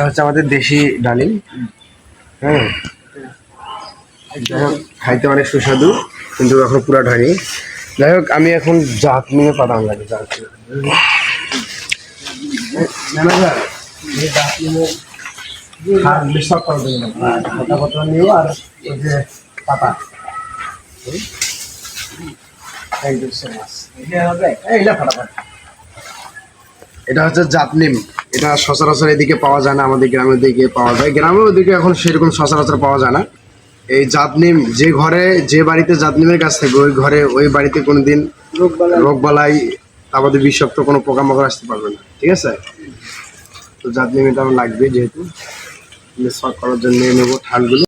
হচ্ছে আমাদের দেশি ডালিম। হ্যাঁ, যাই হোক খাইতে অনেক সুস্বাদু, কিন্তু এখন পুরা হয়নি। যাই হোক আমি এখন জাতনিমে পাঠান লাগে পাতা। এটা হচ্ছে জাতনিম। এটা সচরাচর এদিকে পাওয়া যায় না, আমাদের গ্রামের দিকে পাওয়া যায়। গ্রামের ওদিকে এখন সেরকম সচরাচর পাওয়া যায় না। এই জাতনিম যে ঘরে, যে বাড়িতে জাতনিমের গাছ থাকে, ওই ঘরে ওই বাড়িতে কোনোদিন রোগ বালাই তারপরে বিষাক্ত কোনো পোকামাকড় আসতে পারবে না। ঠিক আছে, তো জাতনিম এটা আমার লাগবে, যেহেতু শর্ট করার জন্য নেবো ঠালগুলো।